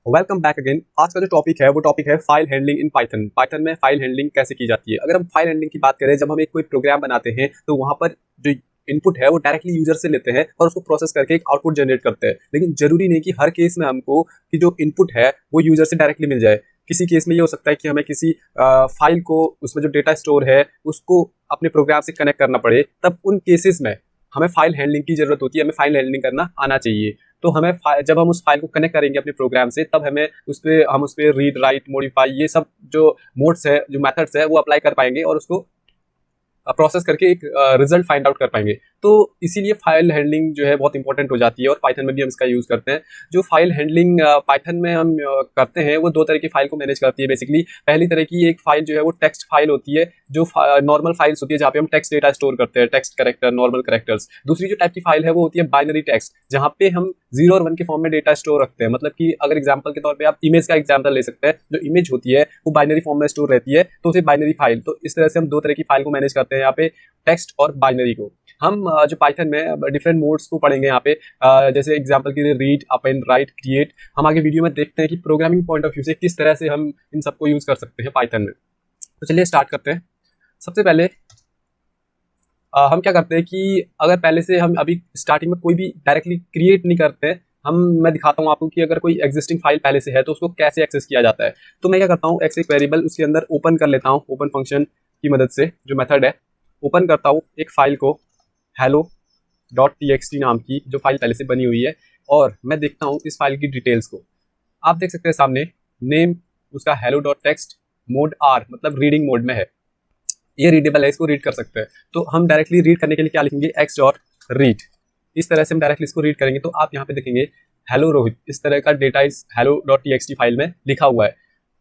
Welcome back again. आज का जो टॉपिक है वो टॉपिक है file handling in Python. Python में फाइल हैंडलिंग कैसे की जाती है। अगर हम फाइल हैंडलिंग की बात करें, जब हम एक कोई प्रोग्राम बनाते हैं तो वहां पर जो इनपुट है वो डायरेक्टली यूजर से लेते हैं और उसको प्रोसेस करके एक आउटपुट जनरेट करते हैं। लेकिन जरूरी नहीं कि हर केस में हमको कि जो इनपुट है वो यूजर से डायरेक्टली मिल जाए। किसी केस में ये हो सकता है कि हमें किसी फाइल को, उसमें जो डेटा स्टोर है उसको अपने प्रोग्राम से कनेक्ट करना पड़े। तब उन केसेस में हमें फाइल हैंडलिंग की जरूरत होती है, हमें फाइल हैंडलिंग करना आना चाहिए। तो हमें जब हम उस फाइल को कनेक्ट करेंगे अपने प्रोग्राम से, तब हमें हम उस पर रीड, राइट, मॉडिफाई, ये सब जो मोड्स है, जो मेथड्स है, वो अप्लाई कर पाएंगे और उसको प्रोसेस करके एक रिजल्ट फाइंड आउट कर पाएंगे। तो इसीलिए फाइल हैंडलिंग जो है बहुत इंपॉर्टेंट हो जाती है और पाइथन में भी हम इसका यूज करते हैं। जो फाइल हैंडलिंग पाइथन में हम करते हैं वो दो तरह की फाइल को मैनेज करती है बेसिकली। पहली तरह की एक फाइल जो है वो टेक्स्ट फाइल होती है, जो नॉर्मल फाइल्स होती है जहाँ पे हम टेक्स्ट डेटा स्टोर करते हैं, टेक्स्ट कैरेक्टर, नॉर्मल कैरेक्टर्स। दूसरी जो टाइप की फाइल है वो होती है बाइनरी टेक्स्ट, जहाँ पे हम 0 और 1 के फॉर्म में डेटा स्टोर रखते हैं। मतलब कि अगर एग्जाम्पल के तौर पर आप इमेज का एग्जाम्पल ले सकते हैं, जो इमेज होती है वो बाइनरी फॉर्म में स्टोर रहती है, तो उसे बाइनरी फाइल। तो इस तरह से हम दो तरह की फाइल को मैनेज करते हैं यहाँ पे, टेक्स्ट और बाइनरी को। हम जो पाइथन में डिफरेंट मोड्स को पढ़ेंगे यहाँ पे, जैसे एग्जांपल के लिए रीड, अपेंड, राइट, क्रिएट। हम आगे वीडियो में देखते हैं कि प्रोग्रामिंग पॉइंट ऑफ व्यू से किस तरह से हम इन सबको यूज कर सकते हैं पाइथन में। तो चलिए स्टार्ट करते हैं। सबसे पहले हम क्या करते हैं कि अगर पहले से हम अभी स्टार्टिंग में कोई भी डायरेक्टली क्रिएट नहीं करते हैं, मैं दिखाता हूँ आपको कि अगर कोई एग्जिस्टिंग फाइल पहले से है तो उसको कैसे एक्सेस किया जाता है। तो मैं क्या करता हूँ, एक वेरिएबल उसके अंदर ओपन कर लेता हूँ, ओपन फंक्शन की मदद से जो मेथड है, ओपन करता हूँ एक फाइल को, hello.txt नाम की जो फाइल पहले से बनी हुई है, और मैं देखता हूँ इस फाइल की डिटेल्स को। आप देख सकते हैं सामने नेम उसका hello.txt, मोड आर मतलब रीडिंग मोड में है, ये रीडेबल है, इसको रीड कर सकते हैं। तो हम डायरेक्टली रीड करने के लिए क्या लिखेंगे, x.read। इस तरह से हम डायरेक्टली इसको रीड करेंगे तो आप यहाँ पे देखेंगे हेलो रोहित, इस तरह का डेटा इस hello.txt फाइल में लिखा हुआ है।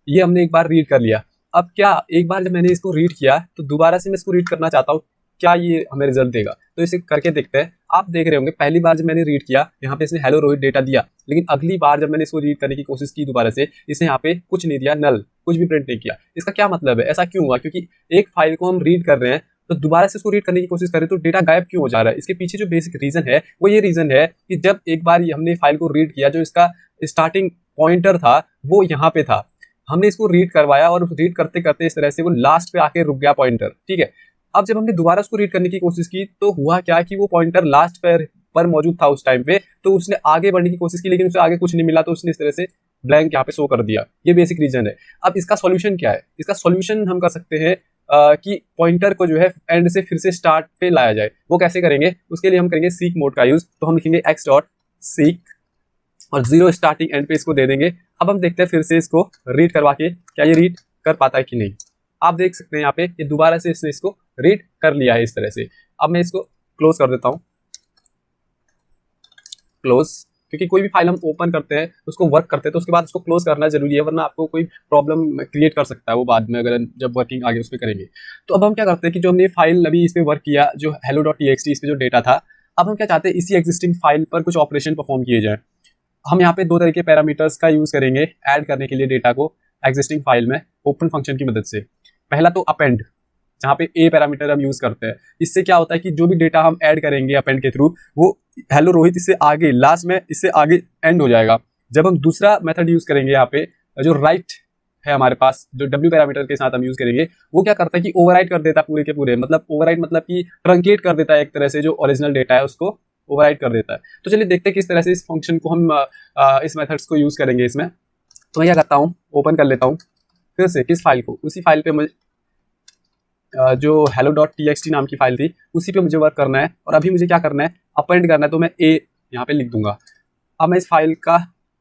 ये हमने एक बार रीड कर लिया। अब क्या, एक बार जब मैंने इसको रीड किया तो दोबारा से मैं इसको रीड करना चाहता हूँ, क्या ये हमें रिजल्ट देगा। तो इसे करके देखते हैं। आप देख रहे होंगे पहली बार जब मैंने रीड किया यहाँ पे इसने हेलो रोहित डेटा दिया, लेकिन अगली बार जब मैंने इसको रीड करने की कोशिश की दोबारा से, इसने यहाँ पे कुछ नहीं दिया, नल, कुछ भी प्रिंट नहीं किया। इसका क्या मतलब है, ऐसा क्यों हुआ? क्योंकि एक फाइल को हम रीड कर रहे हैं तो दोबारा से इसको रीड करने की कोशिश करें तो डेटा गायब क्यों हो जा रहा है। इसके पीछे जो बेसिक रीजन है वो ये रीजन है कि जब एक बार हमने फाइल को रीड किया, जो इसका स्टार्टिंग पॉइंटर था वो यहाँ पे था, हमने इसको रीड करवाया और रीड करते करते इस तरह से वो लास्ट पे आके रुक गया पॉइंटर, ठीक है। अब जब हमने दोबारा उसको रीड करने की कोशिश की तो हुआ क्या कि वो पॉइंटर लास्ट पर मौजूद था उस टाइम पे, तो उसने आगे बढ़ने की कोशिश की लेकिन उसे आगे कुछ नहीं मिला, तो उसने इस तरह से ब्लैंक यहाँ पे शो कर दिया। ये बेसिक रीजन है। अब इसका सॉल्यूशन क्या है? इसका सॉल्यूशन हम कर सकते हैं कि पॉइंटर को जो है एंड से फिर से स्टार्ट पे लाया जाए। वो कैसे करेंगे? उसके लिए हम करेंगे सीक मोड का यूज। तो हम लिखेंगे x.seek और 0 स्टार्टिंग एंड पे इसको दे देंगे। अब हम देखते हैं फिर से इसको रीड करवा के क्या ये रीड कर पाता है कि नहीं। आप देख सकते हैं यहाँ पे ये दोबारा से इसने इसको रीड कर लिया है इस तरह से। अब मैं इसको क्लोज कर देता हूँ, क्लोज, क्योंकि कोई भी फाइल हम ओपन करते हैं उसको वर्क करते हैं तो उसके बाद उसको क्लोज करना जरूरी है, वरना आपको कोई प्रॉब्लम क्रिएट कर सकता है वो बाद में, अगर जब वर्किंग आगे उस पर करेंगे। तो अब हम क्या करते हैं कि जो हमने फाइल अभी इस पर वर्क किया, जो hello.txt इस पर जो डेटा था, अब हम क्या चाहते हैं, इसी एग्जिस्टिंग फाइल पर कुछ ऑपरेशन परफॉर्म किए जाए। हम यहाँ पे दो तरह के पैरामीटर्स का यूज करेंगे ऐड करने के लिए डेटा को एग्जिस्टिंग फाइल में, ओपन फंक्शन की मदद से। पहला तो अपेंड, जहाँ पे ए पैरामीटर हम यूज करते हैं। इससे क्या होता है कि जो भी डेटा हम ऐड करेंगे अपेंड के थ्रू, वो हेलो रोहित इससे आगे लास्ट में इससे आगे एंड हो जाएगा। जब हम दूसरा मेथड यूज करेंगे यहाँ पे, जो राइट है हमारे पास, जो डब्ल्यू पैरामीटर के साथ हम यूज करेंगे, वो क्या करता है कि ओवरराइट कर देता है पूरे के पूरे, मतलब ओवरराइट मतलब कि ट्रंकेट कर देता है एक तरह से, जो ओरिजिनल डेटा है उसको ओवरराइट कर देता है। तो चलिए देखते हैं किस तरह से इस फंक्शन को हम इस मेथड्स को यूज करेंगे इसमें। तो मैं क्या करता हूँ, ओपन कर लेता हूँ फिर से किस फाइल को, उसी फाइल पे मुझे जो hello.txt नाम की फाइल थी उसी पे मुझे वर्क करना है, और अभी मुझे क्या करना है, अपेंड करना है। तो मैं ए यहाँ पे लिख दूंगा। अब मैं इस फाइल का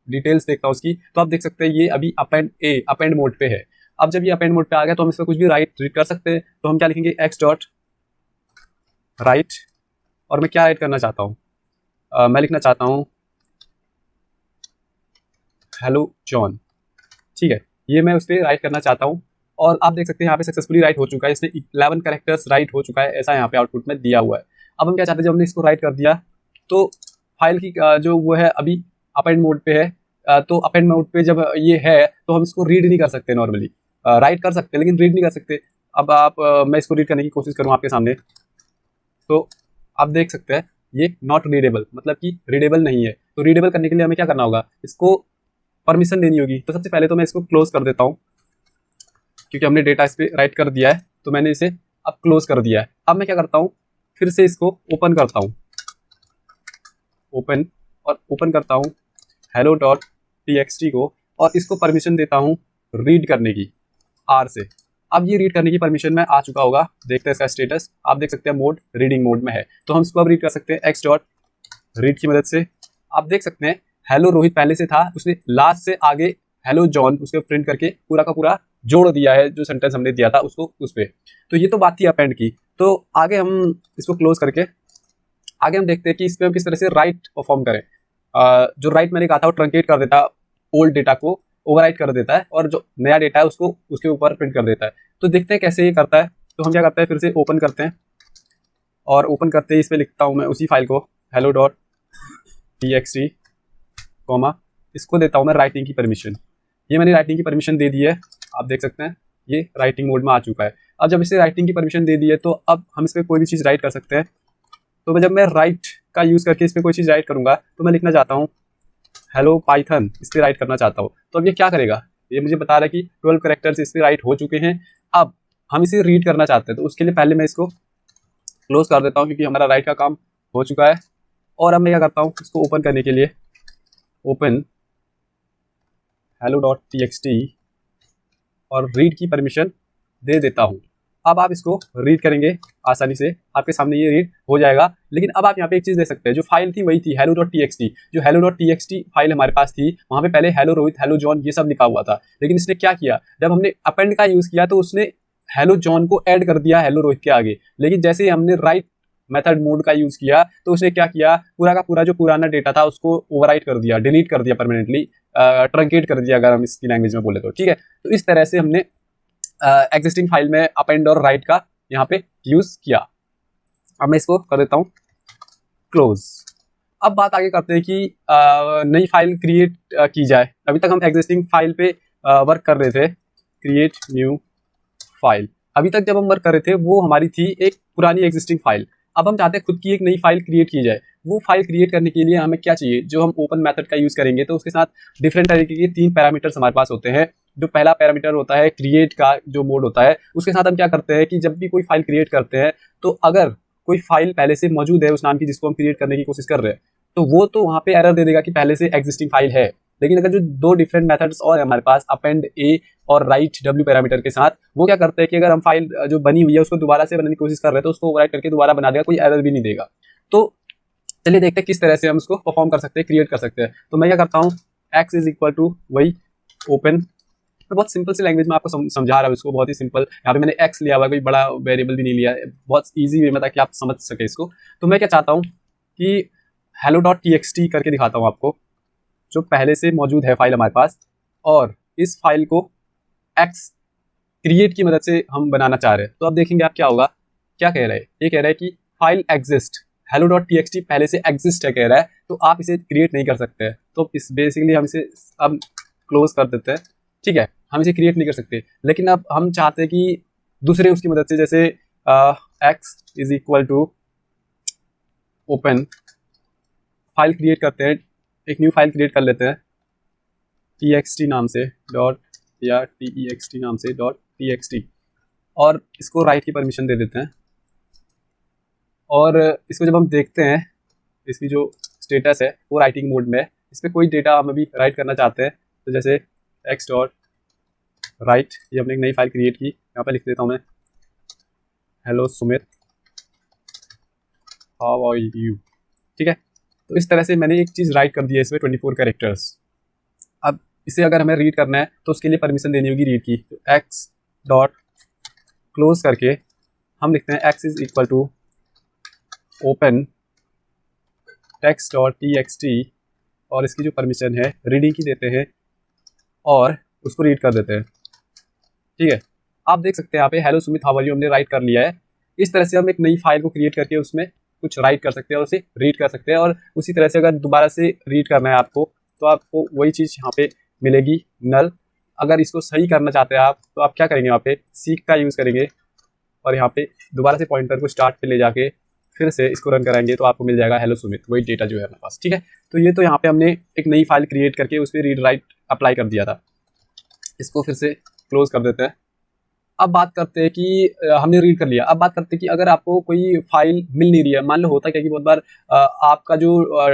डिटेल्स देखता हूँ उसकी, तो आप देख सकते हैं ये अभी अपेंड मोड पे है। अब जब ये अपेंड मोड पे आ गया तो हम इसका कुछ भी रीड कर सकते हैं। तो हम क्या लिखेंगे, x.write, और मैं क्या राइट करना चाहता हूँ, मैं लिखना चाहता हूँ हेलो जॉन, ठीक है। ये मैं उस पर राइट करना चाहता हूँ, और आप देख सकते हैं यहाँ पे सक्सेसफुली राइट हो चुका है, इसने 11 कैरेक्टर्स राइट हो चुका है, ऐसा यहाँ पे आउटपुट में दिया हुआ है। अब हम क्या चाहते हैं, जब हमने इसको राइट कर दिया तो फाइल की जो वो है अभी अपेंड मोड पे है, तो अपेंड मोड पे जब ये है तो हम इसको रीड नहीं कर सकते, नॉर्मली राइट कर सकते हैं लेकिन रीड नहीं कर सकते। अब मैं इसको रीड करने की कोशिश करूँ आपके सामने, तो आप देख सकते हैं ये नॉट रीडेबल, मतलब कि रीडेबल नहीं है। तो रीडेबल करने के लिए हमें क्या करना होगा, इसको परमिशन देनी होगी। तो सबसे पहले तो मैं इसको क्लोज कर देता हूँ, क्योंकि हमने डेटा इस पर राइट कर दिया है, तो मैंने इसे अब क्लोज कर दिया है। अब मैं क्या करता हूँ, फिर से इसको ओपन करता हूँ, ओपन करता हूँ hello.txt को, और इसको परमिशन देता हूँ रीड करने की R से। अब ये रीड करने की परमिशन में आ चुका होगा, देखते हैं इसका स्टेटस। आप देख सकते हैं मोड रीडिंग मोड में है, तो हम इसको अब रीड कर सकते हैं x.read की मदद से। आप देख सकते हैं हेलो रोहित पहले से था, उसने लास्ट से आगे हेलो जॉन उसके प्रिंट करके पूरा का पूरा जोड़ दिया है, जो सेंटेंस हमने दिया था उसको उस पर। तो ये तो बात थी अपेंड की। तो आगे हम इसको क्लोज करके आगे हम देखते हैं कि इस पर हम किस तरह से राइट परफॉर्म करें। जो राइट मैंने कहा था वो ट्रंकेट कर देता है, ओल्ड डेटा को ओवरराइट कर देता है, और जो नया डेटा है उसको उसके ऊपर प्रिंट कर देता है। तो देखते हैं कैसे ये करता है। तो हम क्या करते हैं, फिर से ओपन करते हैं, और ओपन करते ही इस पर लिखता हूँ मैं उसी फाइल को hello.txt, इसको देता हूँ मैं राइटिंग की परमिशन। ये मैंने राइटिंग की परमिशन दे दी है, आप देख सकते हैं ये राइटिंग मोड में आ चुका है। अब जब इसे राइटिंग की परमिशन दे दी है, तो अब हम इस पर कोई भी चीज़ राइट कर सकते हैं। तो जब मैं राइट का यूज़ करके इस पर कोई चीज़ राइट करूँगा, तो मैं लिखना चाहता हूँ हेलो पाइथन, इस पर राइट करना चाहता हूँ। तो अब ये क्या करेगा, ये मुझे बता रहा है कि 12 कैरेक्टर्स इस पर राइट हो चुके हैं। अब हम इसे रीड करना चाहते हैं, तो उसके लिए पहले मैं इसको क्लोज कर देता हूँ, क्योंकि हमारा राइट का काम हो चुका है। और अब मैं क्या करता हूँ, इसको ओपन करने के लिए ओपन hello.txt और रीड की परमिशन दे देता हूँ। अब आप इसको रीड करेंगे आसानी से, आपके सामने ये रीड हो जाएगा। लेकिन अब आप यहाँ पे एक चीज़ देख सकते हैं, जो फाइल थी वही थी hello.txt। जो hello.txt फाइल हमारे पास थी, वहाँ पे पहले हेलो रोहित, हेलो जॉन ये सब लिखा हुआ था। लेकिन इसने क्या किया, जब हमने अपेंड का यूज़ किया तो उसने हेलो जॉन को ऐड कर दिया हेलो रोहित के आगे। लेकिन जैसे ही हमने राइट मेथड मोड का यूज़ किया, तो उसने क्या किया, पूरा का पूरा जो पुराना डेटा था उसको ओवरराइट कर दिया, डिलीट कर दिया परमानेंटली, ट्रंकेट कर दिया, अगर हम इसकी लैंग्वेज में बोले तो। ठीक है, तो इस तरह से हमने एग्जिस्टिंग फाइल में अपेंड और राइट का यहाँ पे यूज किया। अब मैं इसको कर देता हूँ क्लोज। अब बात आगे करते हैं कि नई फाइल क्रिएट की जाए। अभी तक हम एग्जिस्टिंग फाइल पे वर्क कर रहे थे, क्रिएट न्यू फाइल। अभी तक जब हम वर्क कर रहे थे वो हमारी थी एक पुरानी एग्जिस्टिंग फाइल। अब हम चाहते हैं खुद की एक नई फाइल क्रिएट की जाए। वो फाइल क्रिएट करने के लिए हमें क्या चाहिए, जो हम ओपन मेथड का यूज करेंगे तो उसके साथ डिफरेंट तरीके के 3 पैरामीटर्स हमारे पास होते हैं। जो पहला पैरामीटर होता है क्रिएट का जो मोड होता है, उसके साथ हम क्या करते हैं कि जब भी कोई फाइल क्रिएट करते हैं, तो अगर कोई फाइल पहले से मौजूद है उस नाम की जिसको हम क्रिएट करने की कोशिश कर रहे हैं, तो वो तो वहाँ पे एरर दे देगा कि पहले से एग्जिस्टिंग फाइल है। लेकिन अगर जो 2 डिफरेंट मेथड्स और है हमारे पास, अपेंड ए और राइट डब्ल्यू पैरामीटर के साथ, वो क्या करते हैं कि अगर हम फाइल जो बनी हुई है उसको दोबारा से बनाने की कोशिश कर रहे हैं, तो उसको ओवरराइट करके दोबारा बना देगा, कोई एरर भी नहीं देगा। तो चलिए देखते हैं किस तरह से हम उसको परफॉर्म कर सकते हैं, क्रिएट कर सकते हैं। तो मैं क्या करता हूँ, एक्स इज इक्वल टू वही ओपन। मैं बहुत सिंपल सी लैंग्वेज में आपको समझा रहा हूँ इसको, बहुत ही सिंपल। यहाँ पे मैंने एक्स लिया हुआ है, कोई बड़ा वेरिएबल भी नहीं लिया है, बहुत ईजी वे में ताकि आप समझ सके इसको। तो मैं क्या चाहता हूँ कि hello.txt करके दिखाता हूँ आपको, जो पहले से मौजूद है फाइल हमारे पास, और इस फाइल को एक्स क्रिएट की मदद से हम बनाना चाह रहे हैं। तो अब देखेंगे आप क्या होगा, क्या कह रहा है, ये कह रहा है कि फाइल एग्जिस्ट, hello.txt पहले से एग्जिस्ट है कह रहा है, तो आप इसे क्रिएट नहीं कर सकते हैं। तो इस बेसिकली हम इसे अब क्लोज कर देते हैं। ठीक है, हम इसे क्रिएट नहीं कर सकते, लेकिन अब हम चाहते हैं कि दूसरे उसकी मदद से, जैसे x is equal to open, file create करते हैं, एक न्यू फाइल क्रिएट कर लेते हैं txt नाम से डॉट, या text नाम से डॉट txt, और इसको राइट की परमिशन दे देते हैं। और इसको जब हम देखते हैं, इसकी जो स्टेटस है वो राइटिंग मोड में है। इस पर कोई डेटा हम अभी राइट करना चाहते हैं, तो जैसे एक्स डॉट राइट, ये हमने एक नई फाइल क्रिएट की, यहाँ पर लिख देता हूँ मैं hello Sumit how are you. ठीक है, तो इस तरह से मैंने एक चीज़ राइट कर दी है इसमें 24 कैरेक्टर्स। अब इसे अगर हमें रीड करना है तो उसके लिए परमिशन देनी होगी रीड की। तो एक्स डॉट क्लोज करके हम लिखते हैं x is equal to open text dot txt, और इसकी जो परमिशन है रीडिंग की देते हैं और उसको रीड कर देते हैं। ठीक है, आप देख सकते हैं यहाँ पे hello Sumit how are you हमने राइट कर लिया है। इस तरह से हम एक नई फाइल को क्रिएट करके उसमें कुछ राइट कर सकते हैं और उसे रीड कर सकते हैं। और उसी तरह से अगर दोबारा से रीड करना है आपको, तो आपको वही चीज़ यहाँ पे मिलेगी नल। अगर इसको सही करना चाहते हैं आप, तो आप क्या करेंगे, यहाँ पे सीक का यूज़ करेंगे और यहाँ पे दोबारा से पॉइंटर को स्टार्ट पे ले जाके फिर से इसको रन कराएंगे तो आपको मिल जाएगा हेलो सुमित, वही डेटा जो है हमारे पास। ठीक है, तो ये तो यहाँ पे हमने एक नई फाइल क्रिएट करके उस पर रीड राइट अप्लाई कर दिया था। इसको फिर से क्लोज कर देते हैं। अब बात करते हैं कि हमने रीड कर लिया। अब बात करते हैं कि अगर आपको कोई फाइल मिल नहीं रही है, मान लो होता क्या कि बहुत बार आपका जो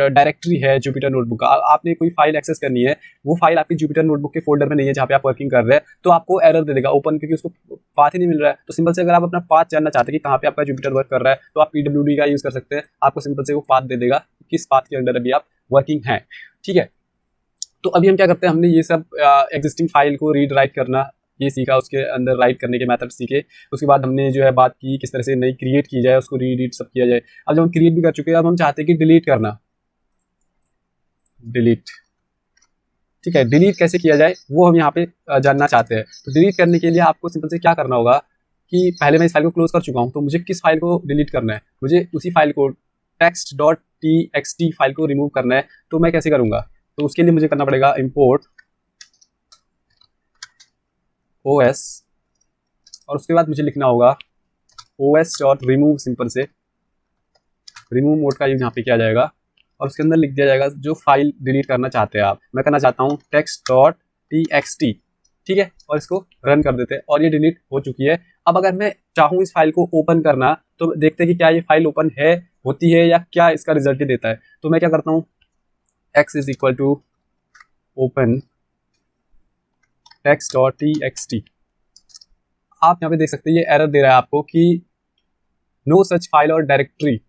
डायरेक्टरी है जुपिटर नोटबुक का, आपने कोई फाइल एक्सेस करनी है, वो फाइल आपकी जुपिटर नोटबुक के फोल्डर में नहीं है जहाँ पे आप वर्किंग कर रहे हैं, तो आपको एरर दे देगा ओपन, क्योंकि उसको पाथ ही नहीं मिल रहा है। तो सिंपल से अगर आप अपना पाथ जानना चाहते हैं कि कहाँ पे आपका जुपिटर वर्क कर रहा है, तो आप PWD का यूज़ कर सकते हैं। आपको सिंपल से वो पाथ दे देगा किस पाथ के अंदर अभी आप वर्किंग हैं। ठीक है, तो अभी हम क्या करते हैं, हमने ये सब एग्जिस्टिंग फाइल को रीड राइट करना ये सीखा, उसके अंदर राइट करने के मेथड सीखे। उसके बाद हमने जो है बात की किस तरह से नई क्रिएट की जाए, उसको रीड सब किया जाए। अब जब हम क्रिएट भी कर चुके हैं, अब हम चाहते हैं कि डिलीट करना, डिलीट। ठीक है, डिलीट कैसे किया जाए वो हम यहाँ पे जानना चाहते हैं। तो डिलीट करने के लिए आपको सिंपल से क्या करना होगा कि पहले मैं इस फाइल को क्लोज कर चुका हूँ, तो मुझे किस फाइल को डिलीट करना है, मुझे उसी फाइल को text.txt फाइल को रिमूव करना है। तो मैं कैसे करूँगा, तो उसके लिए मुझे करना पड़ेगा import OS, और उसके बाद मुझे लिखना होगा os.remove। सिंपल से रिमूव मोड का यूज यहाँ पे किया जाएगा और उसके अंदर लिख दिया जाएगा जो फाइल डिलीट करना चाहते हैं आप। मैं करना चाहता हूँ text.txt। ठीक है, और इसको रन कर देते हैं और ये डिलीट हो चुकी है। अब अगर मैं चाहूँ इस फाइल को ओपन करना, तो देखते हैं कि क्या ये फाइल ओपन है, होती है, या क्या इसका रिजल्ट ही देता है। तो मैं क्या करता हूँ, x is equal to open text.txt। आप यहाँ पे देख सकते हैं ये एरर दे रहा है आपको कि नो सच फाइल और डायरेक्टरी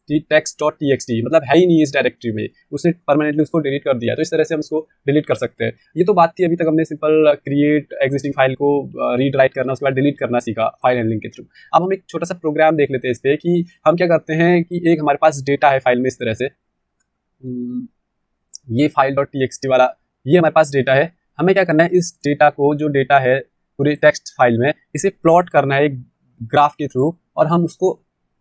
text.txt, मतलब है ही नहीं इस डायरेक्टरी में, उसने परमानेंटली उसको डिलीट कर दिया। तो इस तरह से हम इसको डिलीट कर सकते हैं। ये तो बात थी, अभी तक हमने सिंपल क्रिएट एग्जिस्टिंग फाइल को रीड राइट करना, उसके बाद डिलीट करना सीखा फाइल हैंडलिंग के थ्रू। अब हम एक छोटा सा प्रोग्राम देख लेते हैं इस पर कि हम क्या करते हैं कि एक हमारे पास डेटा है फाइल में इस तरह से, ये file.txt वाला ये हमारे पास डेटा है। हमें क्या करना है, इस डेटा को, जो डेटा है पूरे टेक्स्ट फाइल में, इसे प्लॉट करना है एक ग्राफ के थ्रू, और हम उसको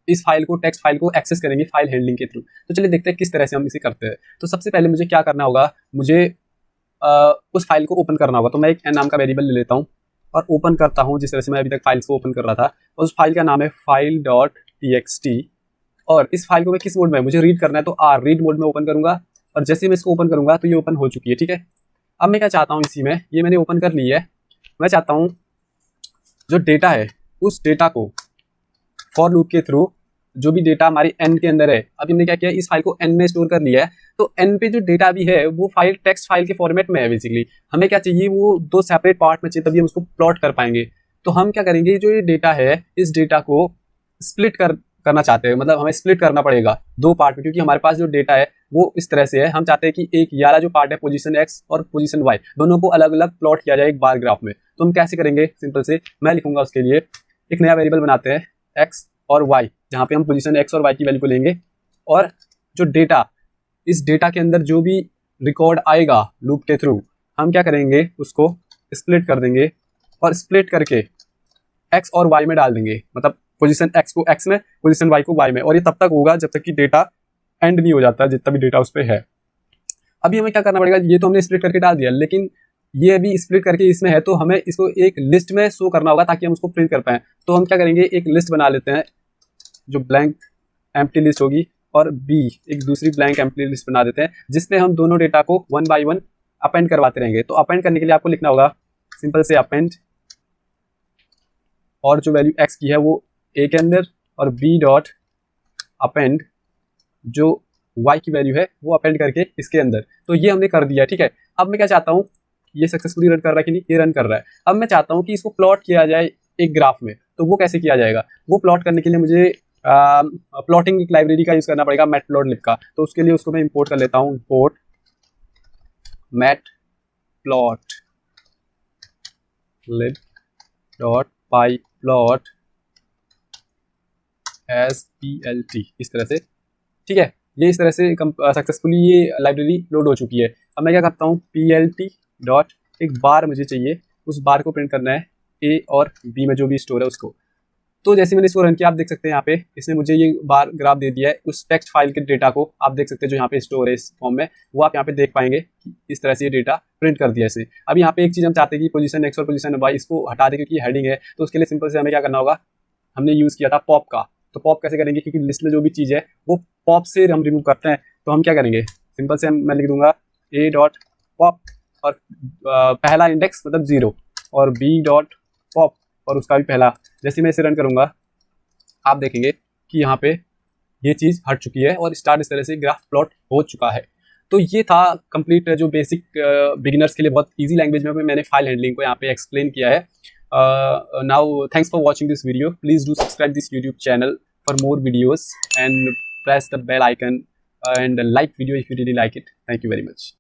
इस फाइल को, टेक्स्ट फाइल को एक्सेस करेंगे फाइल हैंडलिंग के थ्रू। तो चलिए देखते हैं किस तरह से हम इसे करते हैं। तो सबसे पहले मुझे क्या करना होगा, मुझे उस फाइल को ओपन करना होगा। तो मैं एक n नाम का वेरिएबल ले लेता हूँ और ओपन करता हूँ, जिस तरह से मैं अभी तक फाइल्स को ओपन कर रहा था। उस फाइल का नाम है file.txt, और इस फाइल को मैं किस मोड में, मुझे रीड करना है, तो रीड मोड में ओपन करूंगा, और जैसे मैं इसको ओपन करूंगा तो ये ओपन हो चुकी है। ठीक है, अब मैं क्या चाहता हूँ, इसी में ये मैंने ओपन कर ली है, मैं चाहता हूँ जो डेटा है उस डेटा को फॉर लूप के थ्रू, जो भी डेटा हमारी n के अंदर है, अब हमने क्या किया, इस फाइल को n में स्टोर कर लिया है, तो n पे जो डेटा भी है वो फाइल टेक्स्ट फाइल के फॉर्मेट में है। बेसिकली हमें क्या चाहिए, वो दो सेपरेट पार्ट में चाहिए, तभी हम उसको प्लॉट कर पाएंगे। तो हम क्या करेंगे, जो ये डेटा है, इस डेटा को स्प्लिट करना चाहते हैं, मतलब हमें स्प्लिट करना पड़ेगा दो पार्ट में, क्योंकि हमारे पास जो डेटा है वो इस तरह से है। हम चाहते हैं कि एक ये वाला जो पार्ट है पोजीशन x और पोजीशन y, दोनों को अलग अलग प्लॉट किया जाए एक बार ग्राफ में। तो हम कैसे करेंगे, सिंपल से मैं लिखूंगा उसके लिए एक नया वेरिएबल बनाते हैं x और y, जहाँ पे हम पोजीशन x और y की वैल्यू को लेंगे, और जो डेटा, इस डेटा के अंदर जो भी रिकॉर्ड आएगा लूप के थ्रू, हम क्या करेंगे, उसको स्प्लिट कर देंगे, और स्प्लिट करके x और y में डाल देंगे, मतलब पोजीशन x को x में, पोजीशन y को y में। और ये तब तक होगा जब तक कि डेटा एंड नहीं हो जाता, जितना भी डेटा उस पर है। अभी हमें क्या करना पड़ेगा, ये तो हमने स्प्लिट करके डाल दिया, लेकिन ये अभी स्प्लिट करके इसमें है, तो हमें इसको एक लिस्ट में शो करना होगा ताकि हम उसको प्रिंट कर पाएं। तो हम क्या करेंगे, एक लिस्ट बना लेते हैं जो ब्लैंक एम्प्टी लिस्ट होगी, और b एक दूसरी ब्लैंक एम्प्टी लिस्ट बना देते हैं, जिसमें हम दोनों डेटा को 1 बाय 1 अपेंड करवाते रहेंगे। तो अपेंड करने के लिए आपको लिखना होगा सिंपल से अपेंड, और जो वैल्यू x की है वो a के अंदर, और b डॉट अपेंड जो y की वैल्यू है वो अपेंड करके इसके अंदर। तो ये हमने कर दिया। ठीक है, अब मैं क्या चाहता हूँ, ये सक्सेसफुली रन कर रहा है कि नहीं, ये रन कर रहा है। अब मैं चाहता हूँ कि इसको प्लॉट किया जाए एक ग्राफ में, तो वो कैसे किया जाएगा, वो प्लॉट करने के लिए मुझे प्लॉटिंग एक लाइब्रेरी का यूज करना पड़ेगा, मैटप्लॉटलिब का। तो उसके लिए उसको मैं इंपोर्ट कर लेता हूँ, import matplotlib dot pyplot SPLT, इस तरह से। ठीक है, ये इस तरह से सक्सेसफुली ये लाइब्रेरी लोड हो चुकी है। अब मैं क्या करता हूँ, PLT डॉट एक बार मुझे चाहिए, उस बार को प्रिंट करना है A और B में जो भी स्टोर है उसको। तो जैसे मैंने इसको रन किया, आप देख सकते हैं यहाँ पे इसने मुझे ये बार ग्राफ दे दिया है उस टेक्स्ट फाइल के डेटा को। आप देख सकते हैं जो यहाँ पे स्टोर है इस फॉर्म में, वो आप यहाँ पे देख पाएंगे कि इस तरह से ये डेटा प्रिंट कर दिया इसने। अब यहाँ पे एक चीज़ हम चाहते हैं कि पोजीशन x और पोजीशन y इसको हटा दें, क्योंकि हेडिंग है। तो उसके लिए सिंपल से हमें क्या करना होगा, हमने यूज़ किया था पॉप का, तो पॉप कैसे करेंगे, क्योंकि लिस्ट में जो भी चीज़ है वो पॉप से हम रिमूव करते हैं। तो हम क्या करेंगे, सिंपल से मैं लिख दूंगा ए डॉट पॉप और पहला इंडेक्स मतलब 0 और बी डॉट पॉप और उसका भी पहला। जैसे मैं इसे रन करूंगा आप देखेंगे कि यहाँ पे ये चीज़ हट चुकी है और स्टार्ट इस तरह से ग्राफ प्लॉट हो चुका है। तो ये था कंप्लीट जो बेसिक बिगिनर्स के लिए बहुत इजी लैंग्वेज में मैंने फाइल हैंडलिंग को यहाँ पे एक्सप्लेन किया है। Now thanks for watching this video, please do subscribe this YouTube channel for more videos and press the bell icon and like video if you really like it. Thank you very much.